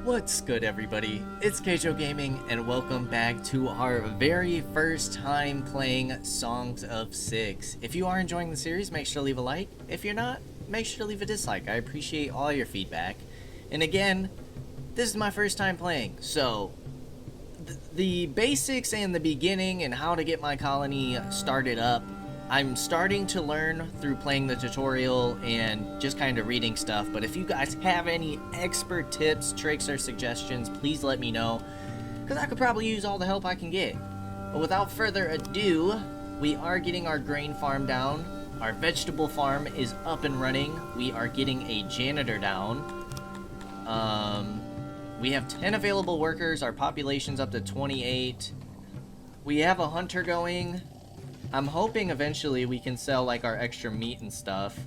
What's good, everybody? It's Kaige-O Gaming, and welcome back to our very first time playing Songs of Six. If you are enjoying the series, make sure to leave a like. If you're not, make sure to leave a dislike. I appreciate all your feedback. And again, this is my first time playing, so the basics and the beginning and how to get my colony started up, I'm starting to learn through playing the tutorial and just kind of reading stuff. But if you guys have any expert tips, tricks, or suggestions, please let me know, because I could probably use all the help I can get. But without further ado, we are getting our grain farm down. Our vegetable farm is up and running. We are getting a janitor down. We have 10 available workers. Our population's up to 28. We have a hunter going. I'm hoping eventually we can sell like our extra meat and stuff.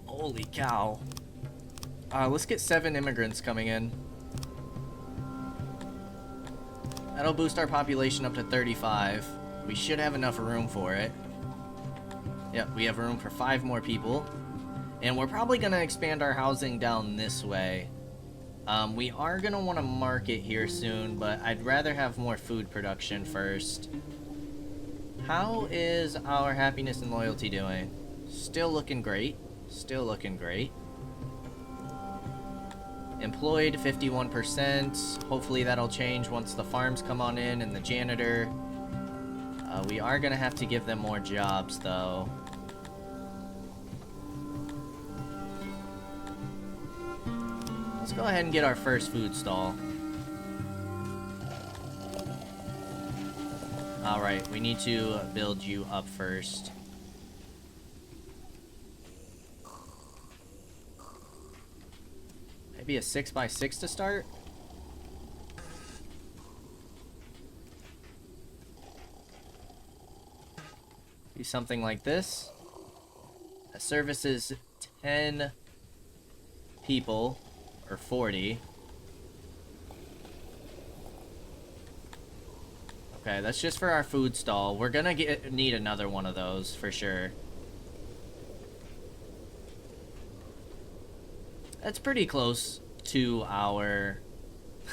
Holy cow. Let's get 7 immigrants coming in. That'll boost our population up to 35. We should have enough room for it. Yep, we have room for 5 more people. And we're probably going to expand our housing down this way. We are going to want to market here soon, but I'd rather have more food production first. How is our happiness and loyalty doing? Still looking great. Still looking great. Employed, 51%. Hopefully that'll change once the farms come on in and the janitor. We are going to have to give them more jobs, though. Let's go ahead and get our first food stall. Alright, we need to build you up first. Maybe a 6x6 to start? Be something like this. That services 10 people, or 40. Okay, that's just for our food stall. We're gonna need another one of those for sure. That's pretty close to our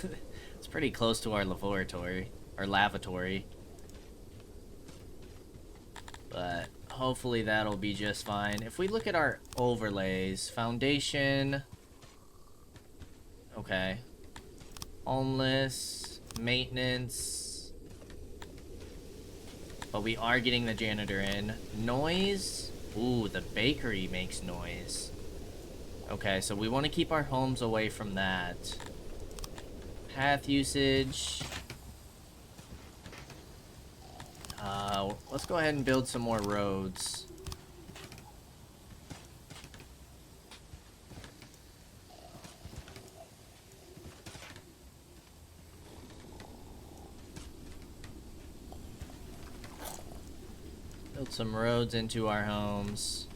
it's pretty close to our laboratory or lavatory. But hopefully that'll be just fine. If we look at our overlays, foundation, okay. Homeless, maintenance. But we are getting the janitor in. Noise? Ooh, the bakery makes noise. Okay, so we want to keep our homes away from that. Path usage. Let's go ahead and build some more roads. Build some roads into our homes.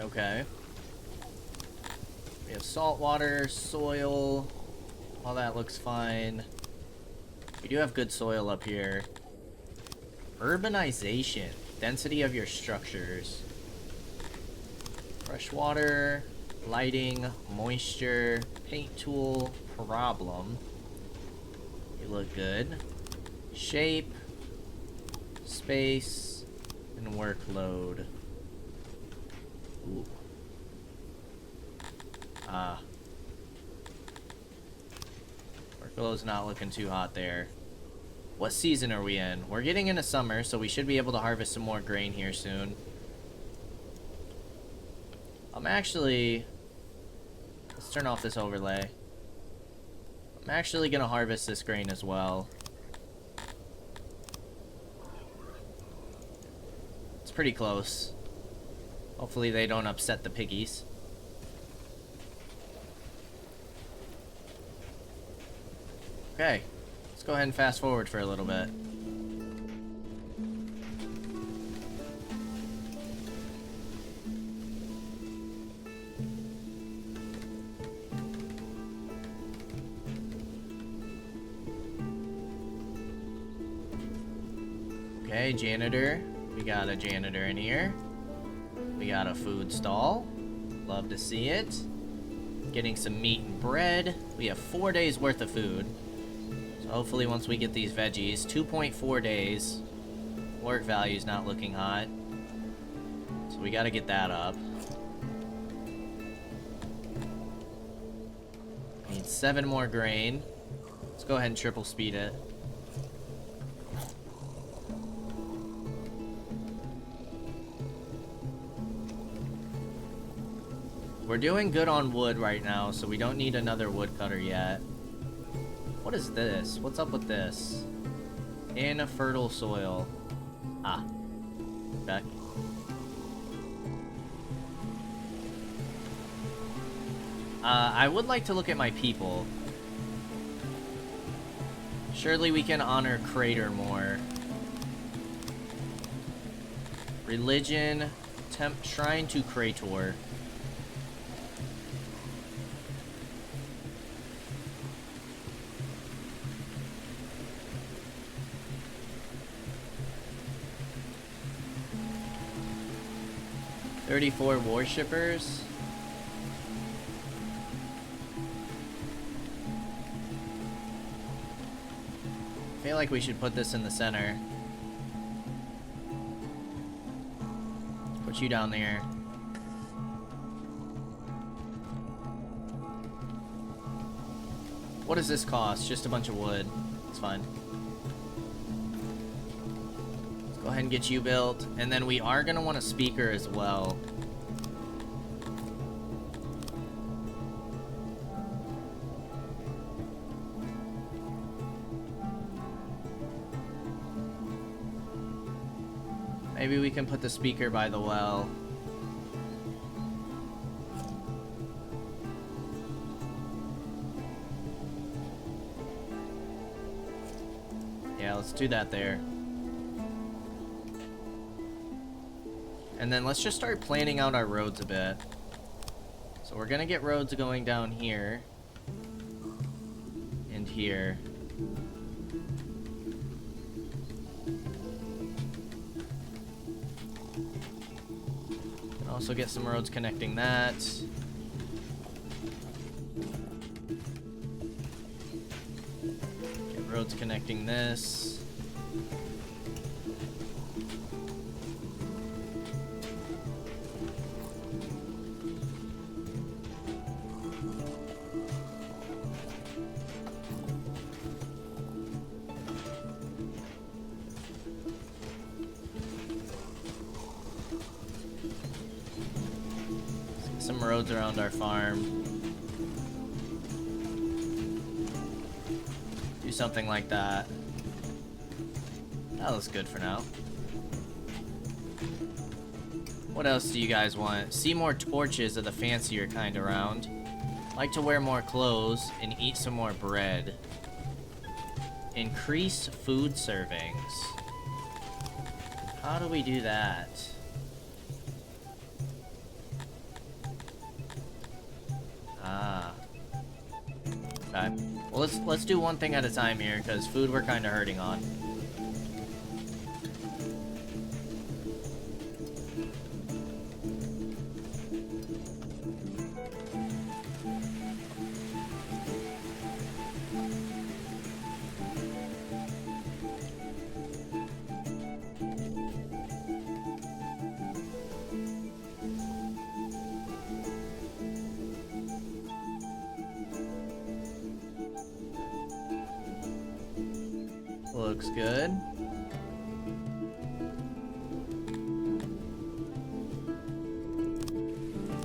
Okay. We have salt water, soil. All that looks fine. We do have good soil up here. Urbanization. Density of your structures. Fresh water, lighting, moisture, paint tool, problem. You look good. Shape, space, and workload. Ooh. Workload's not looking too hot there. What season are we in? We're getting into summer, so we should be able to harvest some more grain here soon. Let's turn off this overlay. I'm actually gonna harvest this grain as well. It's pretty close. Hopefully they don't upset the piggies. Okay. Let's go ahead and fast forward for a little bit. Okay, janitor. We got a janitor in here. We got a food stall. Love to see it. Getting some meat and bread. We have 4 days worth of food. So hopefully once we get these veggies, 2.4 days. Work value's not looking hot. So we gotta get that up. Need 7 more grain. Let's go ahead and triple speed it. We're doing good on wood right now, so we don't need another woodcutter yet. What is this? What's up with this? Infertile soil. Ah. Okay. I would like to look at my people. Surely we can honor Crater more. Religion, shrine to Crator. "34 worshippers." I feel like we should put this in the center. Put you down there. What does this cost? Just a bunch of wood. It's fine. Let's go ahead and get you built. And then we are going to want a speaker as well. Maybe we can put the speaker by the well. Yeah, let's do that there. And then let's just start planning out our roads a bit. So we're gonna get roads going down here. And here. Also get some roads connecting that. Get roads connecting this. Some roads around our farm. Do something like that. That looks good for now. What else do you guys want? See more torches of the fancier kind around. Like to wear more clothes and eat some more bread. Increase food servings. How do we do that? Okay. Well, let's do one thing at a time here, because food we're kind of hurting on. Looks good.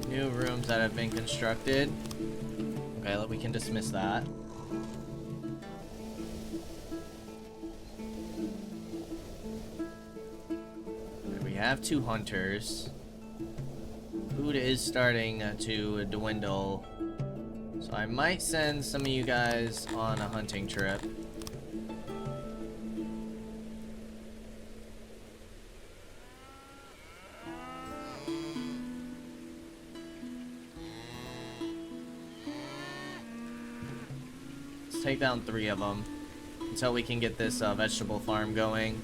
New rooms that have been constructed. Okay, we can dismiss that. Okay, we have 2 hunters. Food is starting to dwindle. So I might send some of you guys on a hunting trip. Take down 3 of them until we can get this vegetable farm going.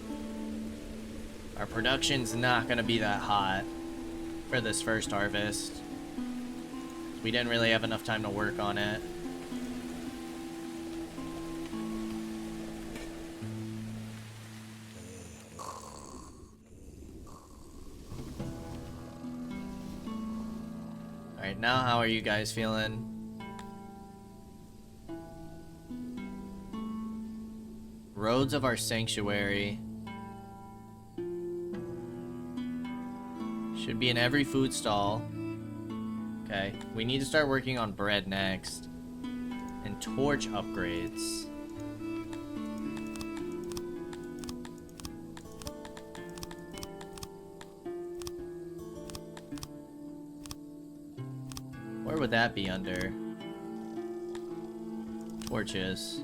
Our production's not gonna be that hot for this first harvest. We didn't really have enough time to work on it. Alright, now how are you guys feeling? Roads of our sanctuary. Should be in every food stall. Okay, we need to start working on bread next. And torch upgrades. Where would that be under? Torches.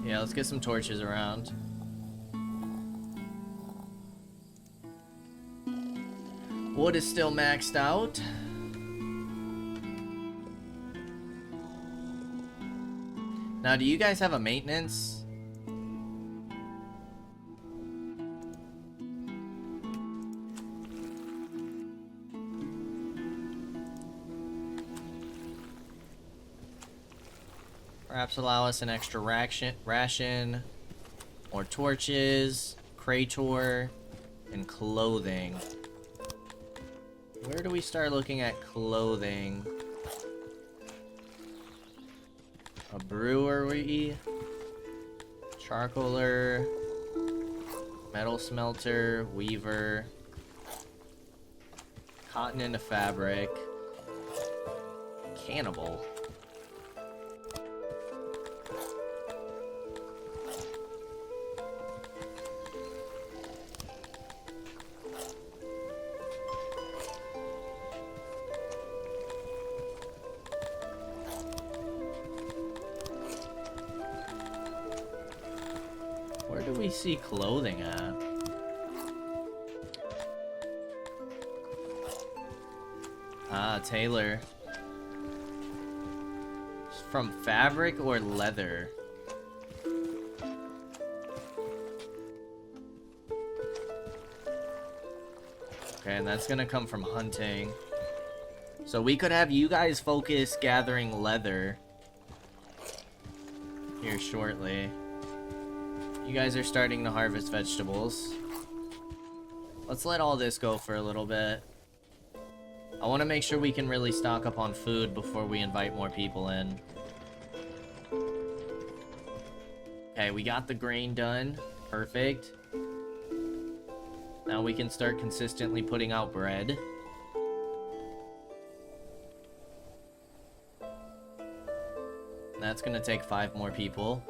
Yeah, let's get some torches around. Wood is still maxed out. Now, do you guys have a maintenance? Perhaps allow us an extra ration, more torches, crator, and clothing. Where do we start looking at clothing? A brewery, charcoaler, metal smelter, weaver, cotton into fabric, cannibal. Where do we see clothing at? Ah, tailor. From fabric or leather? Okay, and that's gonna come from hunting. So we could have you guys focus gathering leather here shortly. You guys are starting to harvest vegetables. Let's let all this go for a little bit. I want to make sure we can really stock up on food before we invite more people in. Okay, we got the grain done. Perfect. Now we can start consistently putting out bread. That's gonna take 5 more people.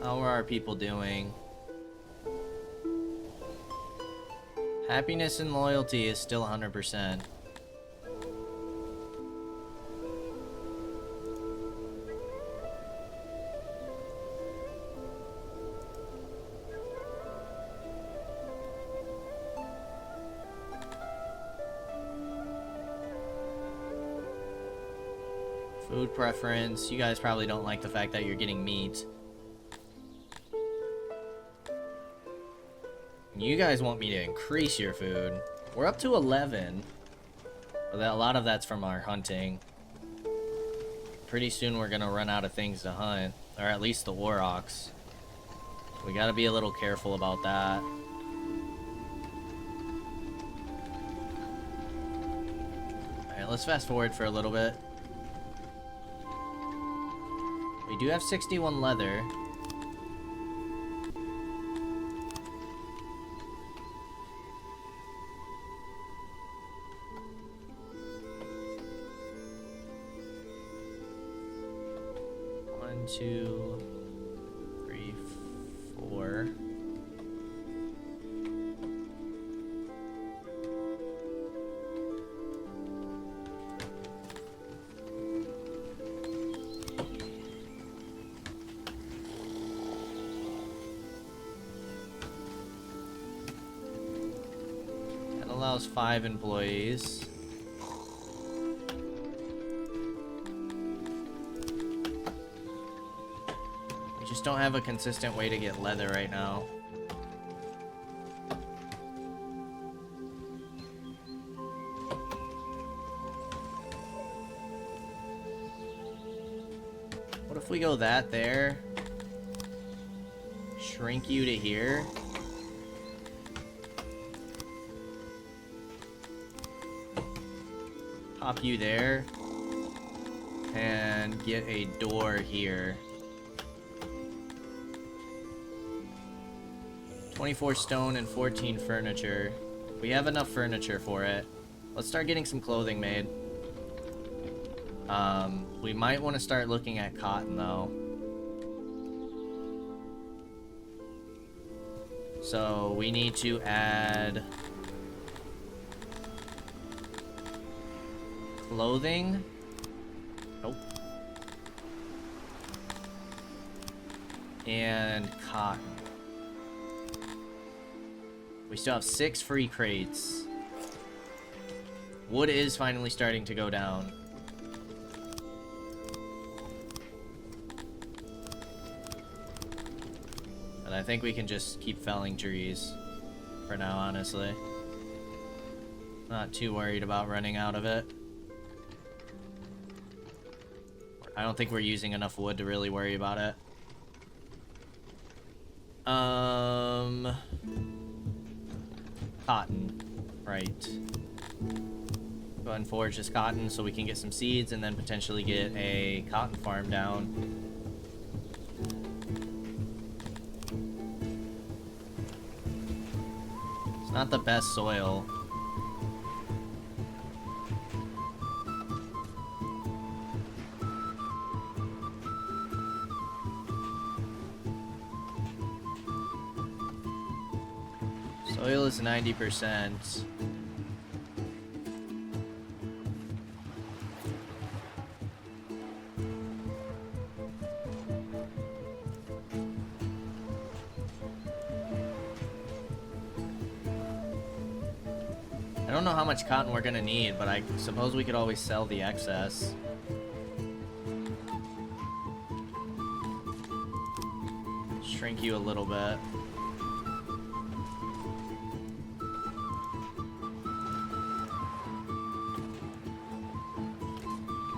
How are our people doing? Happiness and loyalty is still 100%. Food preference. You guys probably don't like the fact that you're getting meat. You guys want me to increase your food. We're up to 11. But a lot of that's from our hunting. Pretty soon we're gonna run out of things to hunt. Or at least the aurochs. We gotta be a little careful about that. Alright, let's fast forward for a little bit. We do have 61 leather. One, 2, 3, 4. allows 5 employees. We just don't have a consistent way to get leather right now. What if we go that there? Shrink you to here? Pop you there. And get a door here. 24 stone and 14 furniture. We have enough furniture for it. Let's start getting some clothing made. We might want to start looking at cotton, though. So, we need to add clothing. Nope. And cotton. We still have 6 free crates. Wood is finally starting to go down. And I think we can just keep felling trees for now, honestly. Not too worried about running out of it. I don't think we're using enough wood to really worry about it. Cotton. Right. Go ahead and forage this cotton so we can get some seeds and then potentially get a cotton farm down. It's not the best soil. Soil is 90%. I don't know how much cotton we're gonna need, but I suppose we could always sell the excess. Shrink you a little bit.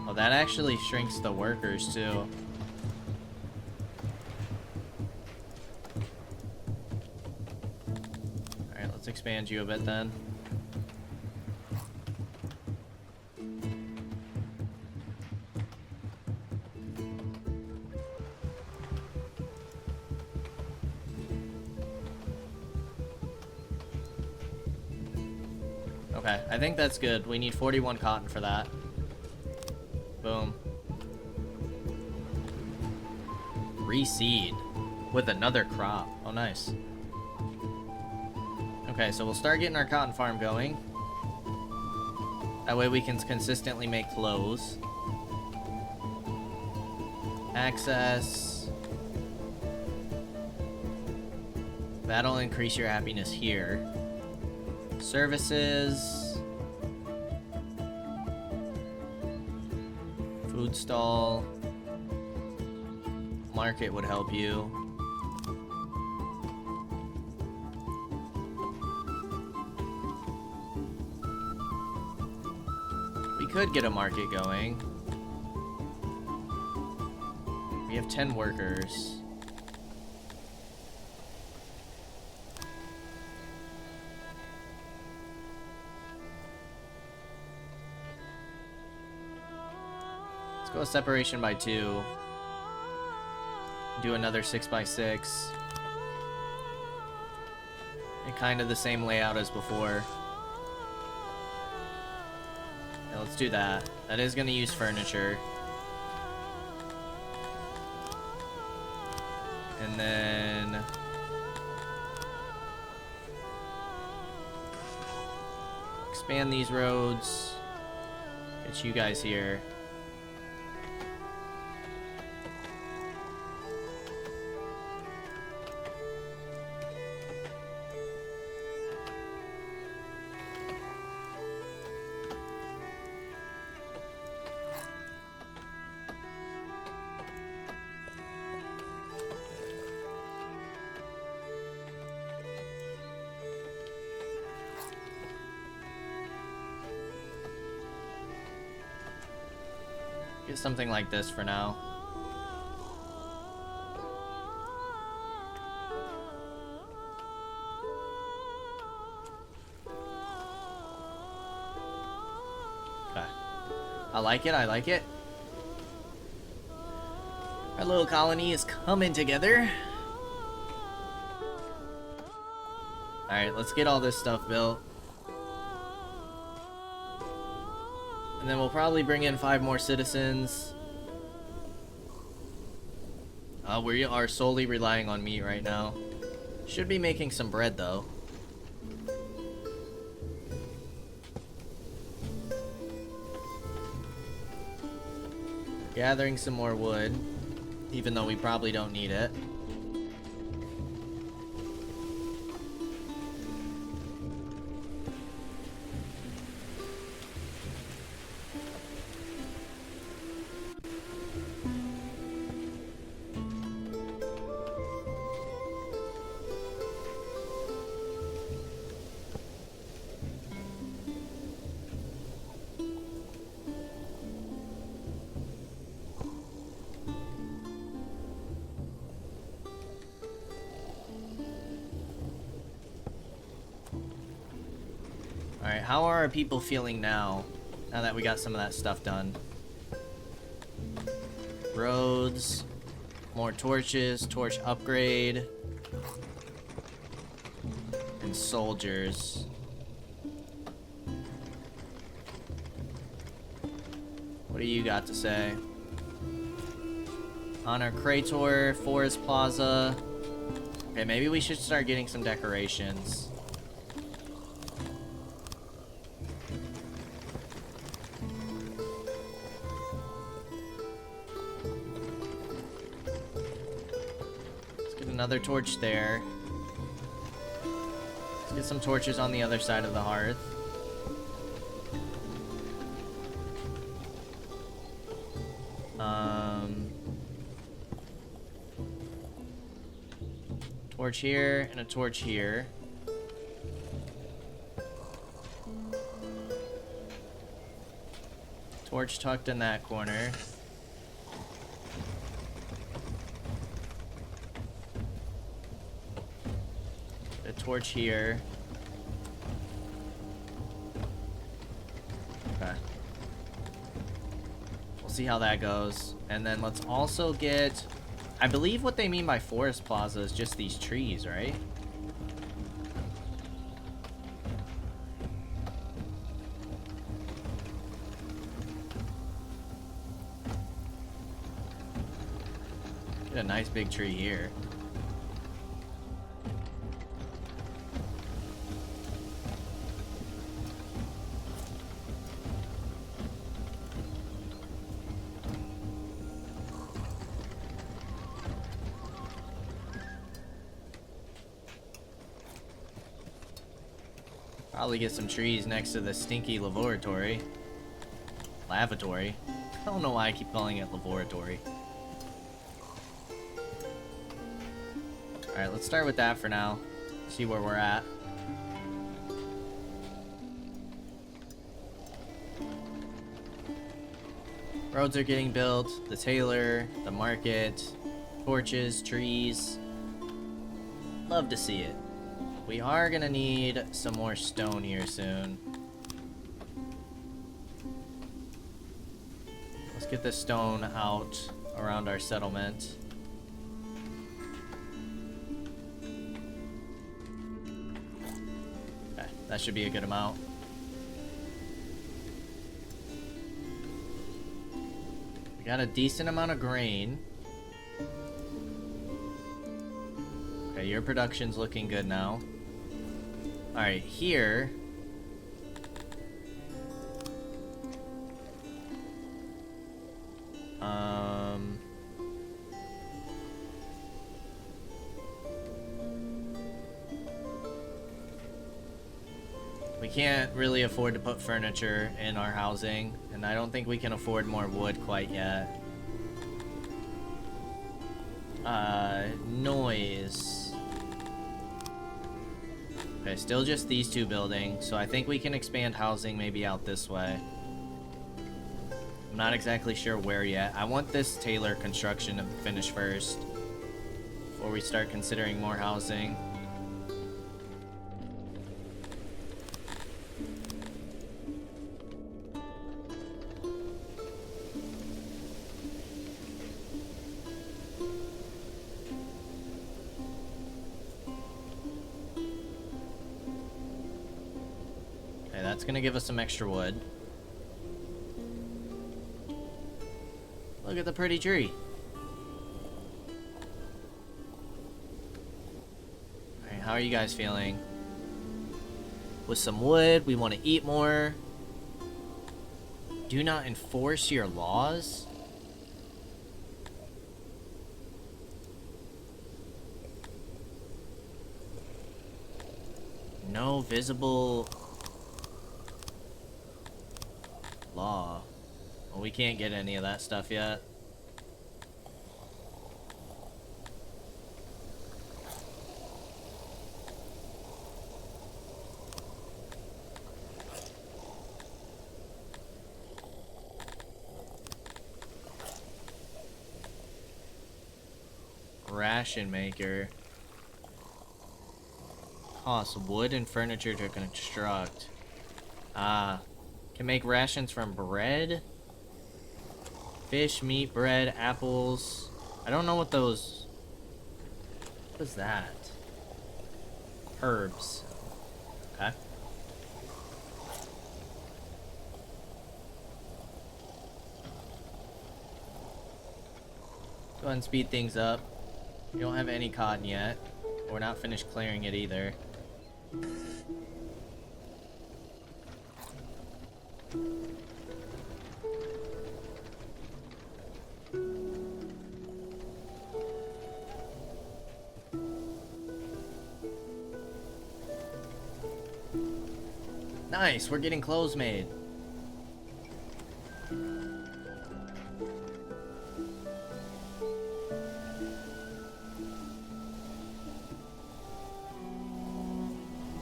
Oh, that actually shrinks the workers too. Alright, let's expand you a bit then. Okay, I think that's good. We need 41 cotton for that. Boom. Reseed with another crop. Oh, nice. Okay, so we'll start getting our cotton farm going. That way we can consistently make clothes. Access. That'll increase your happiness here. Services. Food stall. Market would help you. We could get a market going. We have 10 workers. Let's go separation by 2. Do another 6x6. And kind of the same layout as before. Yeah, let's do that. That is going to use furniture. And then expand these roads. Get you guys here. Get something like this for now. Okay. I like it, I like it. Our little colony is coming together. Alright, let's get all this stuff built. And then we'll probably bring in 5 more citizens. We are solely relying on meat right now. Should be making some bread, though. Gathering some more wood, even though we probably don't need it. Alright, how are our people feeling now that we got some of that stuff done? Roads, more torches, torch upgrade, and soldiers. What do you got to say? Honor Krator, Forest Plaza. Okay, maybe we should start getting some decorations. Another torch there. Let's get some torches on the other side of the hearth. Torch here and a torch here. Torch tucked in that corner. Torch here. Okay. We'll see how that goes. And then let's also get... I believe what they mean by Forest Plaza is just these trees, right? Get a nice big tree here. Probably get some trees next to the stinky laboratory. Lavatory. I don't know why I keep calling it laboratory. Alright, let's start with that for now. See where we're at. Roads are getting built. The tailor, the market, torches, trees. Love to see it. We are gonna need some more stone here soon. Let's get the stone out around our settlement. Okay, that should be a good amount. We got a decent amount of grain. Okay, your production's looking good now. Alright, here... we can't really afford to put furniture in our housing, and I don't think we can afford more wood quite yet. Noise. Okay, still just these two buildings, so I think we can expand housing maybe out this way. I'm not exactly sure where yet. I want this Taylor construction to finish first before we start considering more housing. Okay, that's gonna give us some extra wood. Look at the pretty tree. Alright, how are you guys feeling? With some wood, we want to eat more. Do not enforce your laws? No visible law. Well, we can't get any of that stuff yet. Ration maker. Costs wood and furniture to construct. Ah. Can make rations from bread, fish, meat, bread, apples. I don't know what those... What is that? Herbs. Okay. Go ahead and speed things up. We don't have any cotton yet. We're not finished clearing it either. Nice, we're getting clothes made.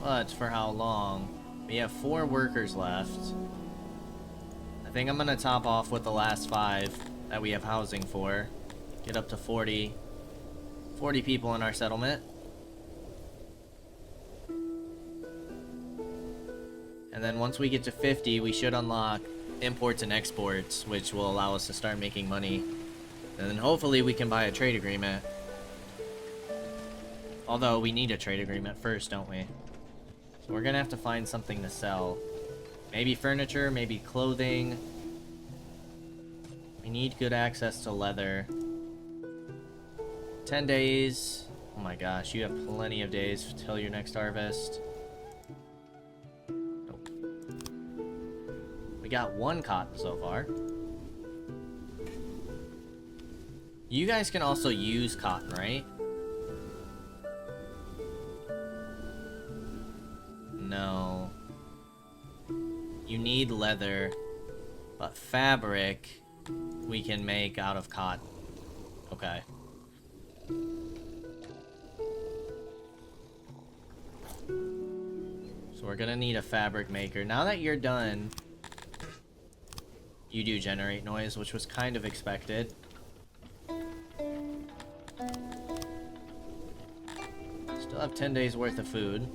But for how long? We have 4 workers left. I think I'm gonna top off with the last 5 that we have housing for. Get up to 40 people in our settlement. And then once we get to 50, we should unlock imports and exports, which will allow us to start making money. And then hopefully we can buy a trade agreement. Although we need a trade agreement first, don't we? So we're gonna have to find something to sell. Maybe furniture, maybe clothing. We need good access to leather. 10 days. Oh my gosh, you have plenty of days till your next harvest. Nope. We got 1 cotton so far. You guys can also use cotton, right? No. You need leather, but fabric we can make out of cotton. Okay. So we're gonna need a fabric maker. Now that you're done, you do generate noise, which was kind of expected. Still have 10 days worth of food.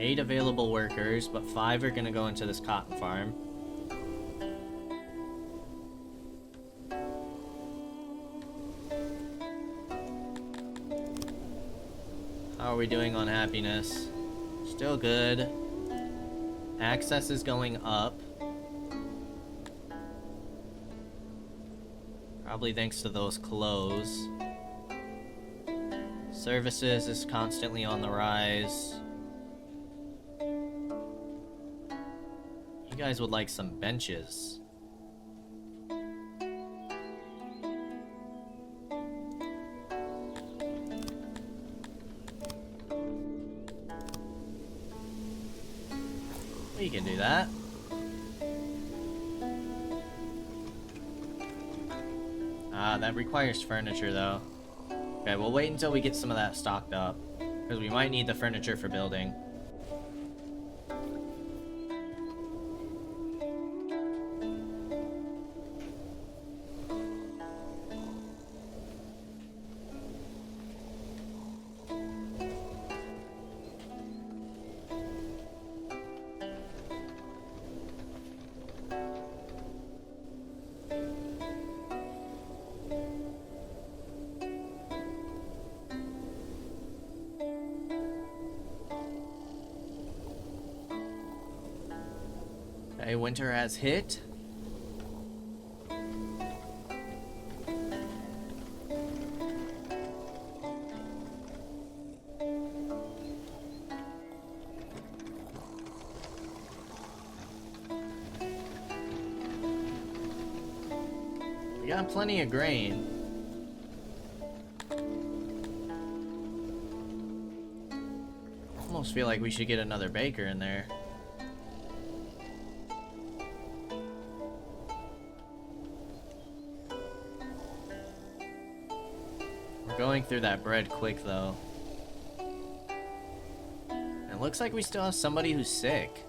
Eight available workers, but 5 are gonna go into this cotton farm. How are we doing on happiness? Still good. Access is going up. Probably thanks to those clothes. Services is constantly on the rise. You guys would like some benches. We can do that. Ah, that requires furniture, though. Okay, we'll wait until we get some of that stocked up, because we might need the furniture for building. Okay, winter has hit. We got plenty of grain. Almost feel like we should get another baker in there. We're going through that bread quick, though. It looks like we still have somebody who's sick.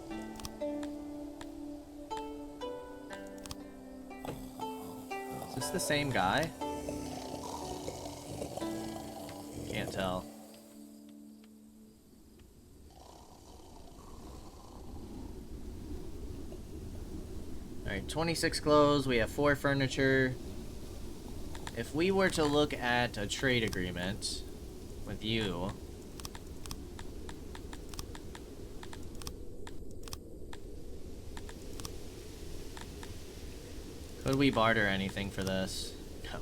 Is this the same guy? Can't tell. Alright, 26 clothes, we have 4 furniture. If we were to look at a trade agreement with you, could we barter anything for this? No.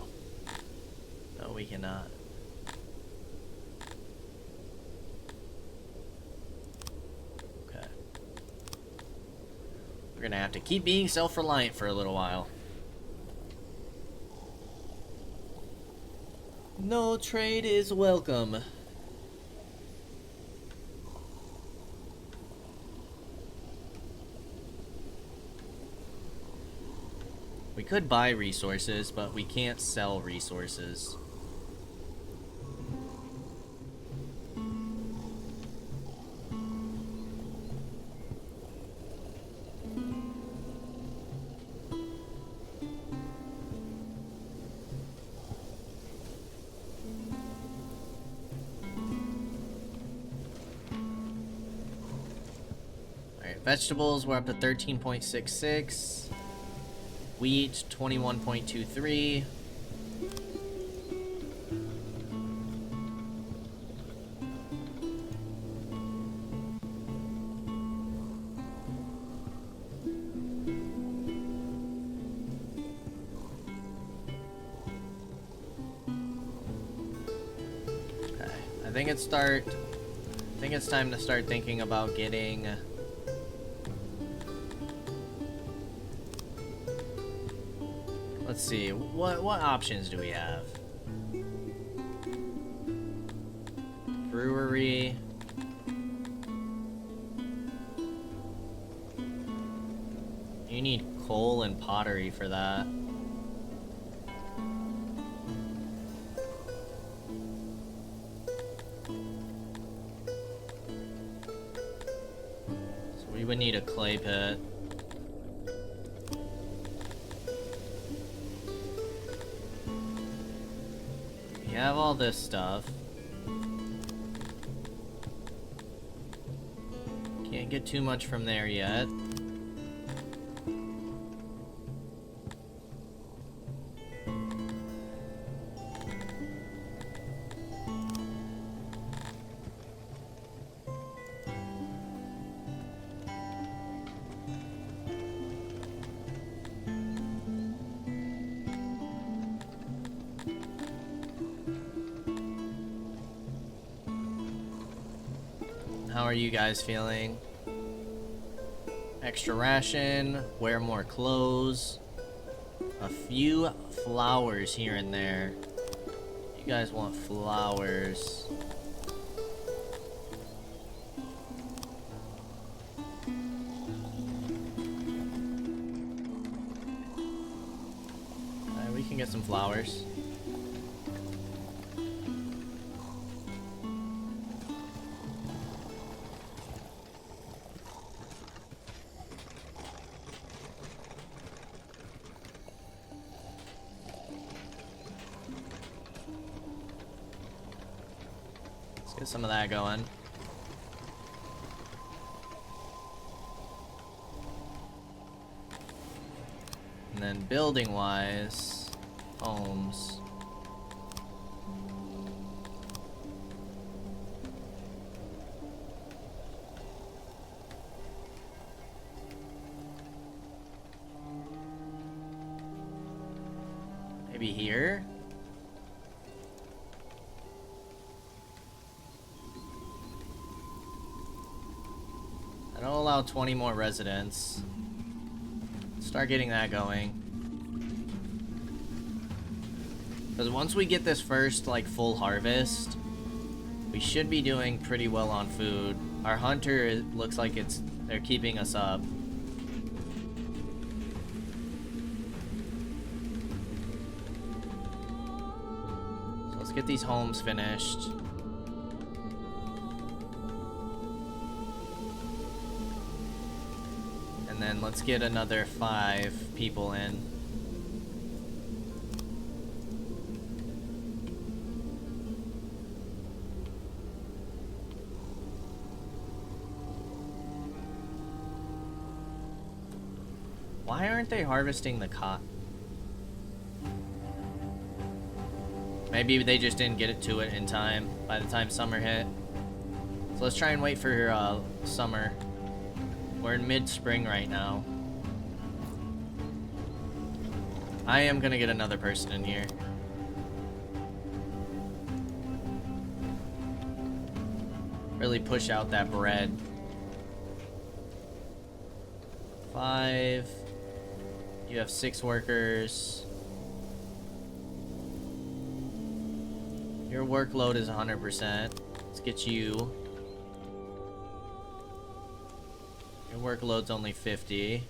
No, we cannot. Okay. We're gonna have to keep being self-reliant for a little while. No trade is welcome. We could buy resources, but we can't sell resources. Vegetables, we're up to 13.66. Wheat, 21.23. Okay, I think it's time to start thinking about getting let's see, what options do we have? Brewery. You need coal and pottery for that. So we would need a clay pit. We have all this stuff. Can't get too much from there yet. How are you guys feeling? Extra ration, wear more clothes, a few flowers here and there. You guys want flowers. We can get some flowers. Let's get some of that going. And then building-wise, homes. Maybe here? I don't allow 20 more residents. Start getting that going. Because once we get this first, like, full harvest, we should be doing pretty well on food. Our hunter, it looks like they're keeping us up. So let's get these homes finished. And then let's get another 5 people in. Why aren't they harvesting the cotton? Maybe they just didn't get it to it in time by the time summer hit. So let's try and wait for summer. We're in mid-spring right now. I am gonna get another person in here. Really push out that bread. 5. You have 6 workers. Your workload is 100%. Let's get you. Your workload's only 50.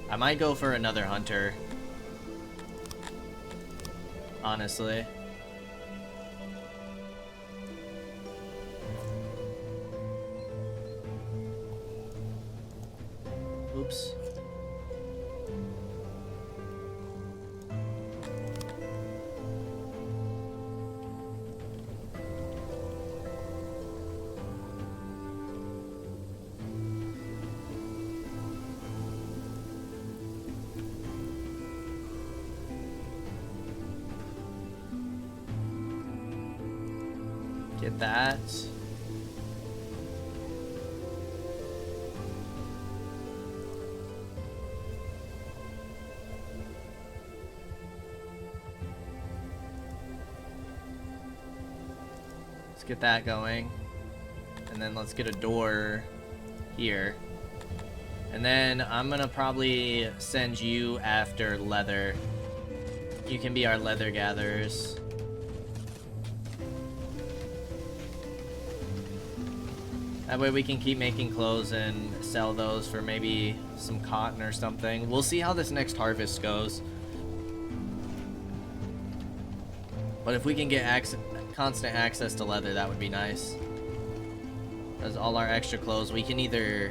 I might go for another hunter. Honestly. Oops. Get that. Let's get that going. And then let's get a door here. And then I'm gonna probably send you after leather. You can be our leather gatherers. That way we can keep making clothes and sell those for maybe some cotton or something. We'll see how this next harvest goes. But if we can get constant access to leather, that would be nice. Because all our extra clothes, we can either,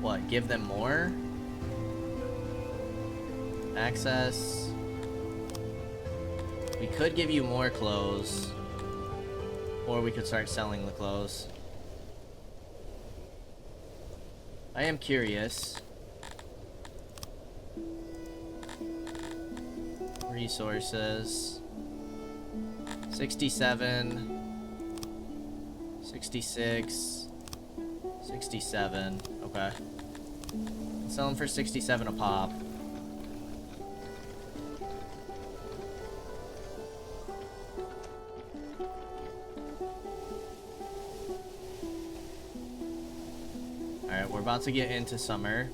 what, give them more? Access. We could give you more clothes. Or we could start selling the clothes. I am curious. Resources. 67. 66. 67. Okay. Sell them for 67 a pop. Alright, we're about to get into summer.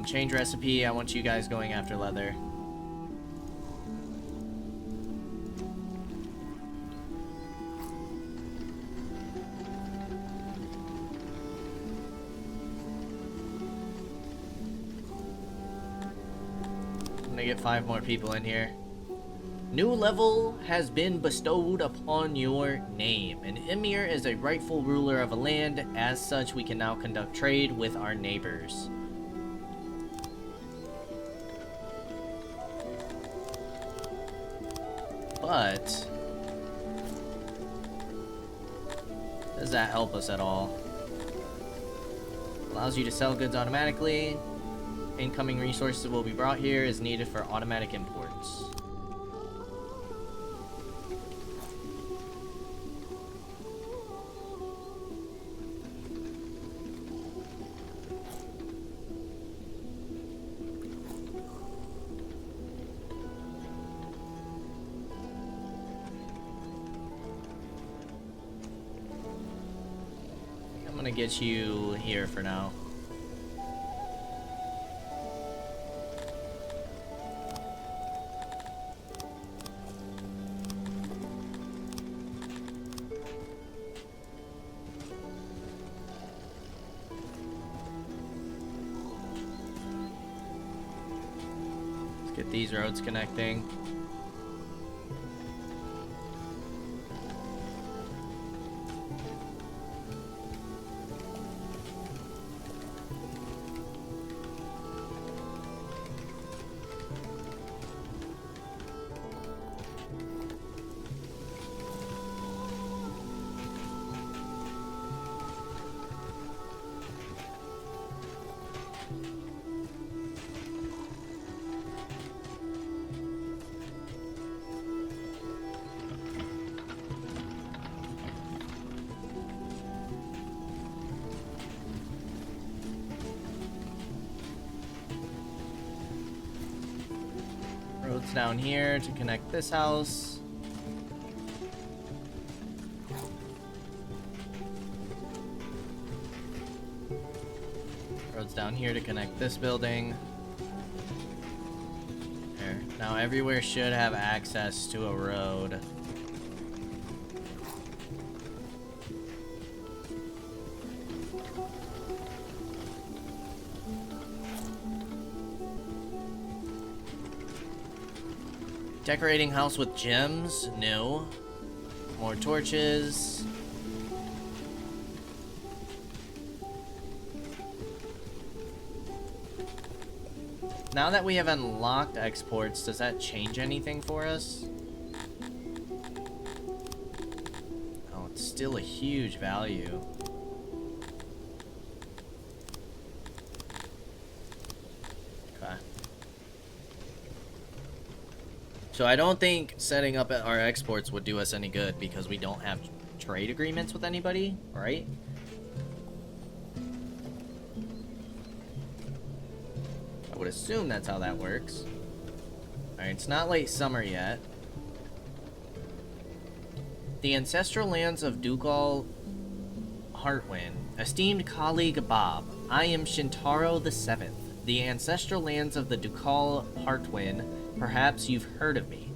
Change recipe. I want you guys going after leather. I'm gonna get 5 more people in here. New level has been bestowed upon your name. An emir is a rightful ruler of a land. As such, we can now conduct trade with our neighbors. But does that help us at all? Allows you to sell goods automatically. Incoming resources will be brought here as needed for automatic imports. I'm gonna get you here for now. Let's get these roads connecting. Roads down here to connect this house. Roads down here to connect this building. There. Now everywhere should have access to a road. Decorating house with gems? No. More torches. Now that we have unlocked exports, does that change anything for us? Oh, it's still a huge value. Okay. So I don't think setting up our exports would do us any good because we don't have trade agreements with anybody, right? I would assume that's how that works. Alright, it's not late summer yet. The ancestral lands of Ducal Heartwind. Esteemed colleague Bob, I am Shintaro the Seventh. The ancestral lands of the Ducal Heartwind. Perhaps you've heard of me.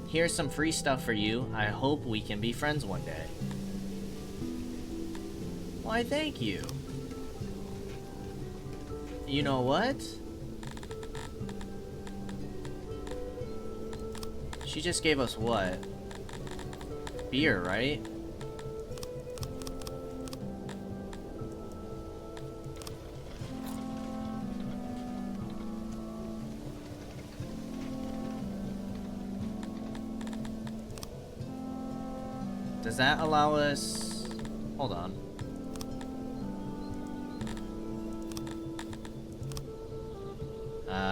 Here's some free stuff for you. I hope we can be friends one day. Why, thank you. You know what? She just gave us what? Beer, right? Does that allow us... Hold on.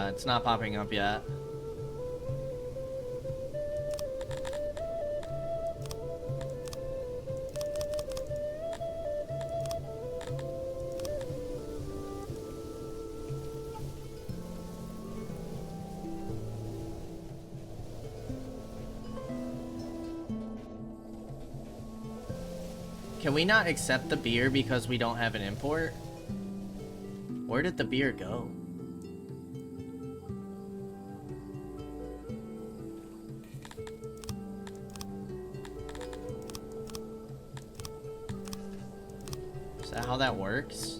It's not popping up yet. Can we not accept the beer because we don't have an import? Where did the beer go? Is that how that works?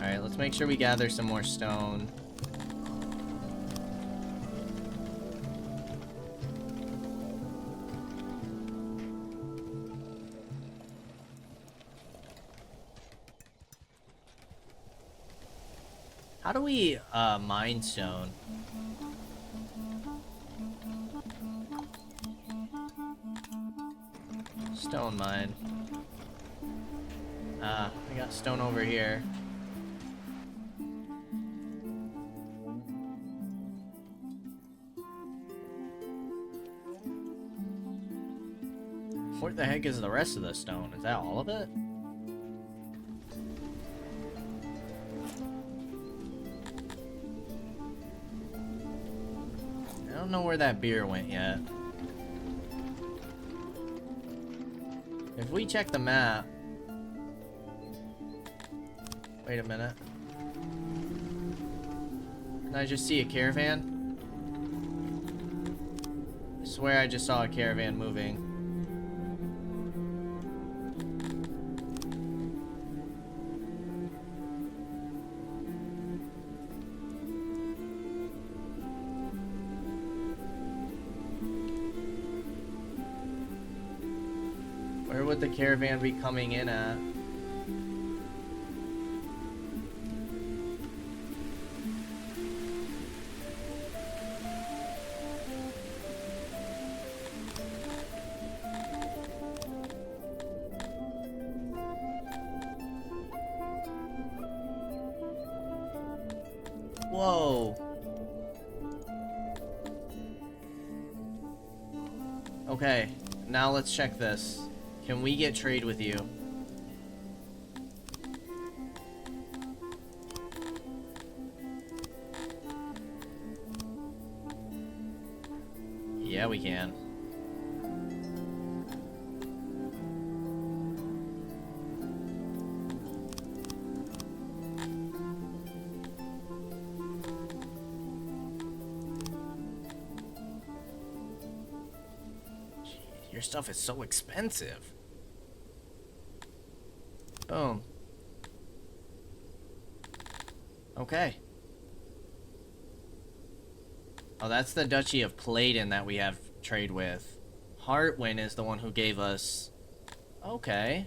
Alright, let's make sure we gather some more stone. How do we, mine stone? Stone mine. I got stone over here. What the heck is the rest of the stone? Is that all of it? I don't know where that beer went yet. If we check the map... Wait a minute. Did I just see a caravan? I swear I just saw a caravan moving. Where would the caravan be coming in at? Whoa. Okay, now let's check this. Can we get trade with you? Yeah, we can. Jeez, your stuff is so expensive. Boom. Okay. Oh, that's the Duchy of Pladen that we have trade with. Heartwind is the one who gave us... Okay.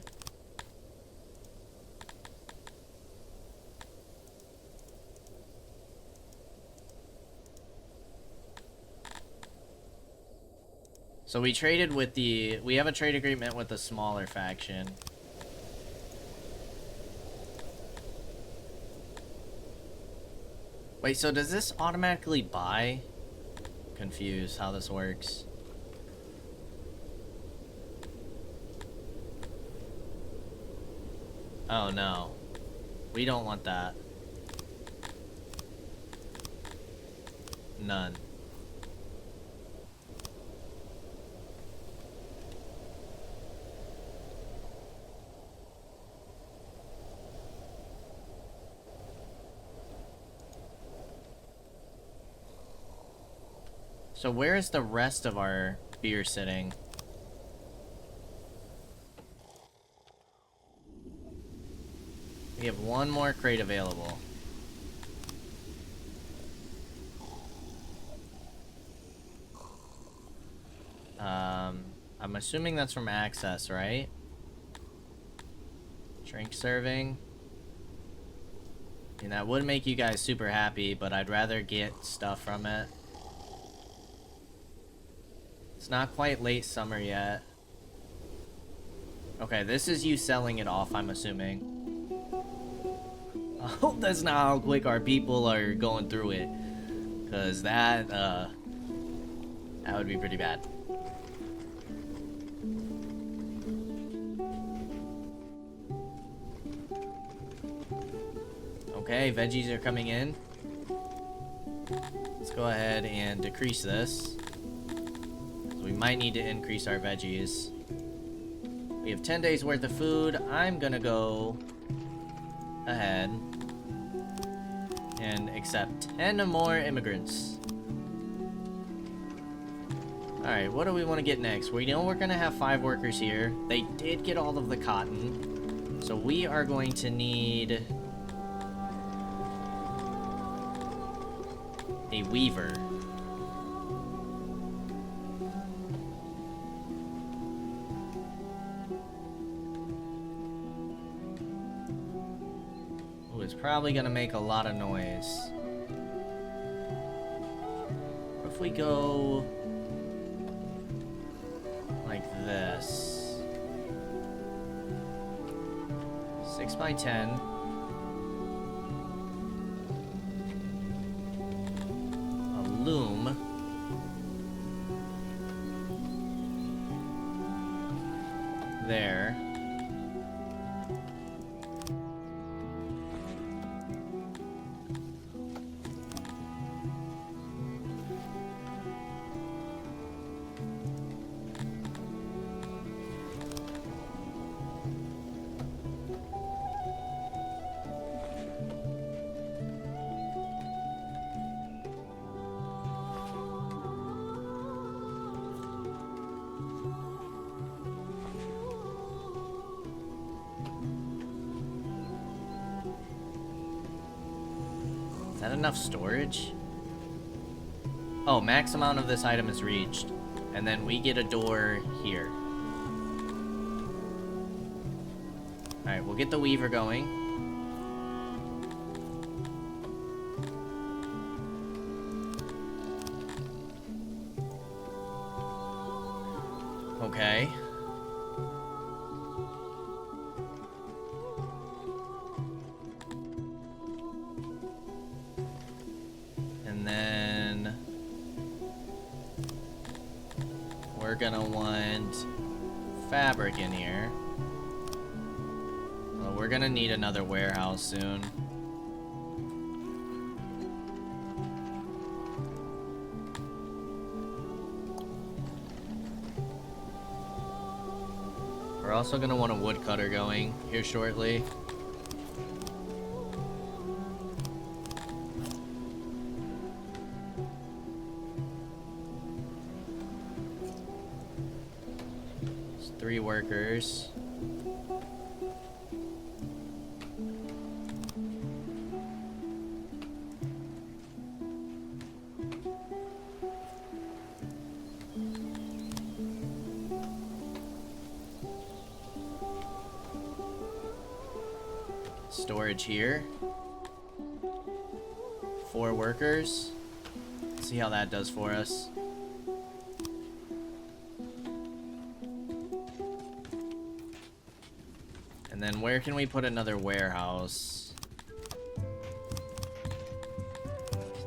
So we traded with the... We have a trade agreement with the smaller faction. Wait, so does this automatically buy? Confused how this works. Oh no. We don't want that. None. So where is the rest of our beer sitting? We have one more crate available. I'm assuming that's from Access, right? Drink serving. And that would make you guys super happy, but I'd rather get stuff from it. It's not quite late summer yet. Okay, this is you selling it off, I'm assuming. I hope that's not how quick our people are going through it. Because that would be pretty bad. Okay, veggies are coming in. Let's go ahead and decrease this. We might need to increase our veggies. We have 10 days worth of food. I'm gonna go ahead and accept 10 more immigrants. Alright, what do we want to get next? We know we're gonna have 5 workers here. They did get all of the cotton. So we are going to need a weaver. Ooh, it's probably gonna make a lot of noise. What if we go like this? 6 by 10. Loom. There. Is that enough storage? Oh, max amount of this item is reached. And then we get a door here. Alright, we'll get the weaver going. Okay. And then we're gonna want fabric in here. Well, we're gonna need another warehouse soon. We're also gonna want a woodcutter going here shortly. It's 3 workers. Storage here. 4 workers. Let's see how that does for us. And then where can we put another warehouse?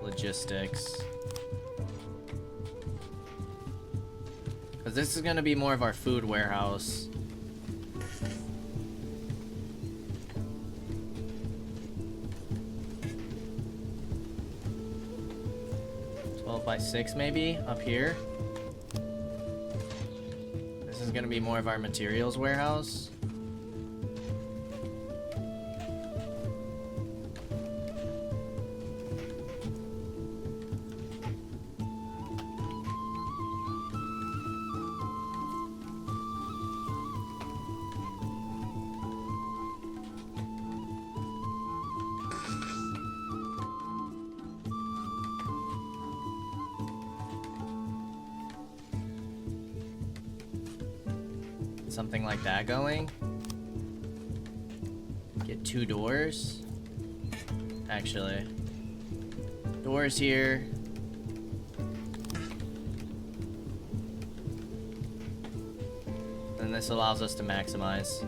Logistics. Because this is going to be more of our food warehouse. 12 by 6 maybe, up here. This is gonna be more of our materials warehouse. Something like that going. Get 2 doors. Actually, doors here. And this allows us to maximize.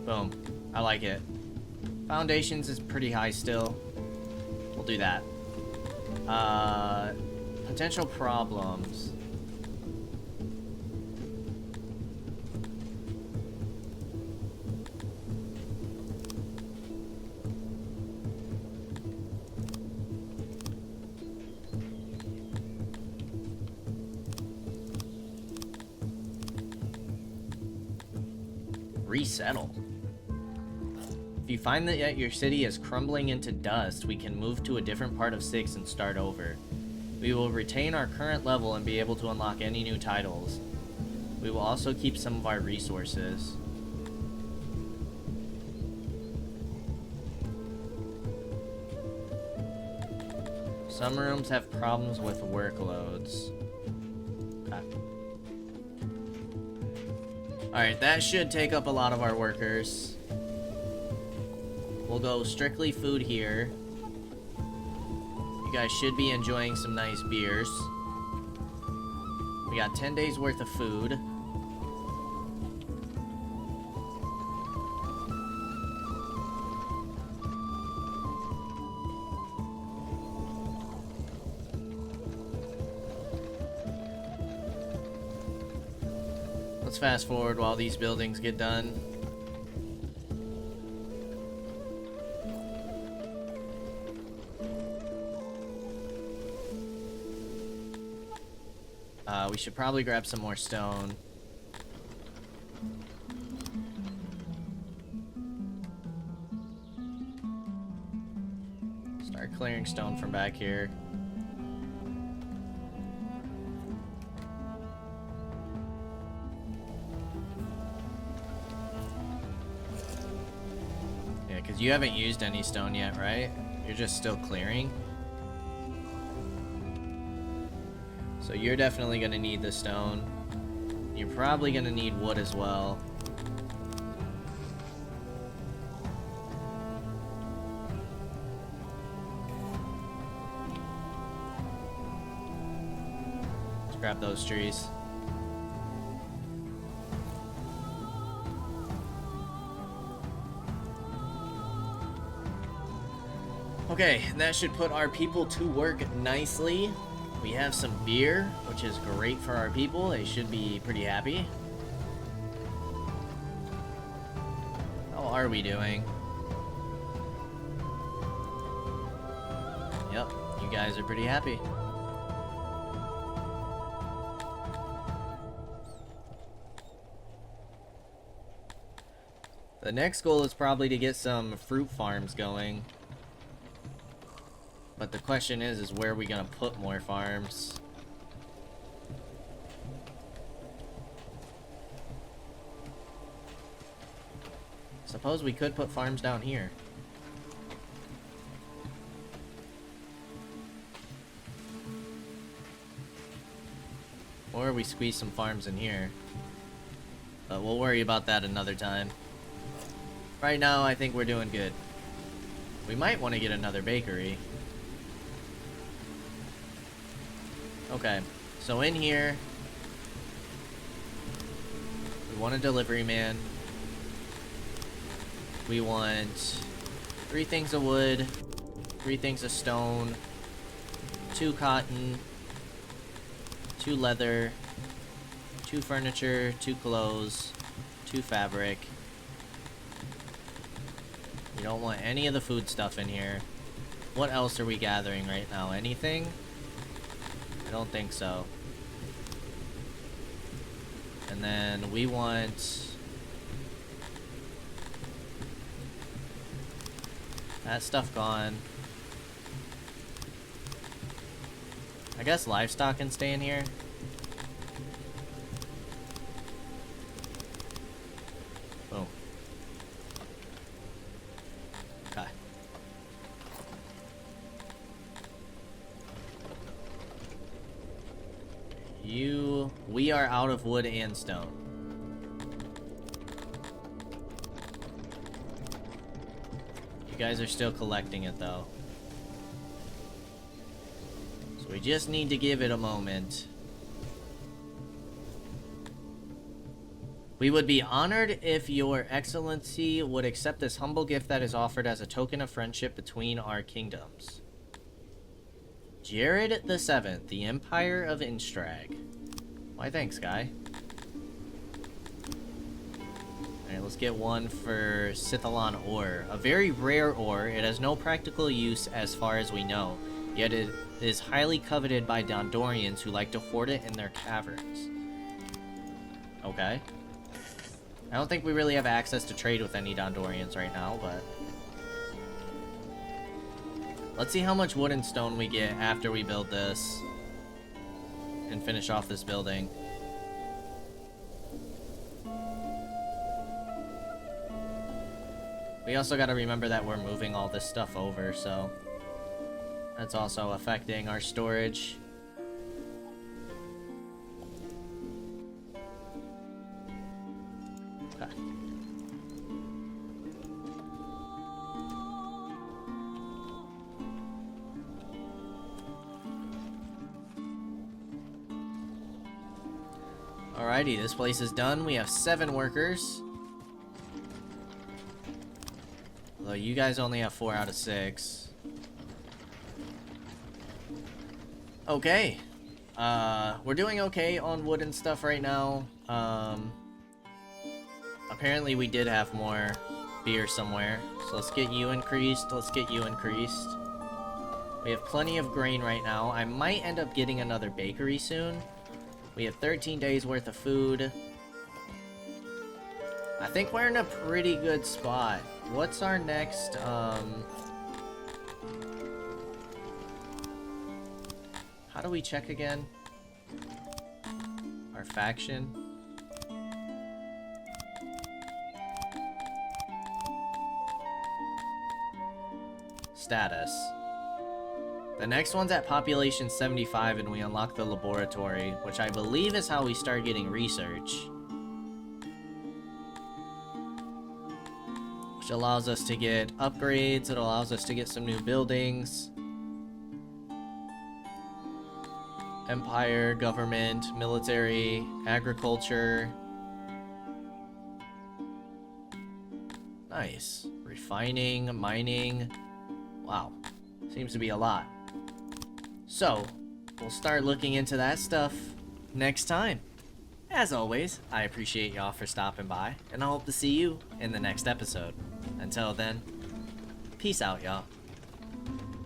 Boom. I like it. Foundations is pretty high still. We'll do that. Potential problems. Resettle. If you find that your city is crumbling into dust, we can move to a different part of 6 and start over. We will retain our current level and be able to unlock any new titles. We will also keep some of our resources. Some rooms have problems with workloads. Okay. Alright, that should take up a lot of our workers. We'll go strictly food here. You guys should be enjoying some nice beers. We got 10 days worth of food. Let's fast forward while these buildings get done. We should probably grab some more stone. Start clearing stone from back here. Yeah, because you haven't used any stone yet, right? You're just still clearing. So you're definitely going to need the stone. You're probably going to need wood as well. Let's grab those trees. Okay, that should put our people to work nicely. We have some beer, which is great for our people. They should be pretty happy. How are we doing? Yep, you guys are pretty happy. The next goal is probably to get some fruit farms going. But the question is where are we gonna put more farms? Suppose we could put farms down here. Or we squeeze some farms in here. But we'll worry about that another time. Right now, I think we're doing good. We might want to get another bakery. Okay, so in here, we want a delivery man. We want 3 things of wood, 3 things of stone, 2 cotton, 2 leather, 2 furniture, 2 clothes, 2 fabric. We don't want any of the food stuff in here. What else are we gathering right now? Anything? I don't think so. And then we want that stuff gone. I guess livestock can stay in here. Boom. Okay. We are out of wood and stone. You guys are still collecting it though. So we just need to give it a moment. We would be honored if your excellency would accept this humble gift that is offered as a token of friendship between our kingdoms. Jared the Seventh, the Empire of Instrag. Why, thanks, guy. Alright, let's get one for Sithalon ore. A very rare ore. It has no practical use as far as we know, yet it is highly coveted by Dondorians who like to hoard it in their caverns. Okay. I don't think we really have access to trade with any Dondorians right now, but... let's see how much wood and stone we get after we build this. And finish off this building. We also gotta remember that we're moving all this stuff over, so... that's also affecting our storage. Okay. Alrighty, this place is done. We have 7 workers. Although you guys only have 4 out of 6. Okay. We're doing okay on wood and stuff right now. Apparently we did have more beer somewhere. So let's get you increased. Let's get you increased. We have plenty of grain right now. I might end up getting another bakery soon. We have 13 days worth of food. I think we're in a pretty good spot. What's our next, how do we check again? Our faction? Status. The next one's at population 75 and we unlock the laboratory, which I believe is how we start getting research. Which allows us to get upgrades, it allows us to get some new buildings. Empire, government, military, agriculture. Nice. Refining, mining. Wow. Seems to be a lot. So, we'll start looking into that stuff next time. As always, I appreciate y'all for stopping by, and I hope to see you in the next episode. Until then, peace out, y'all.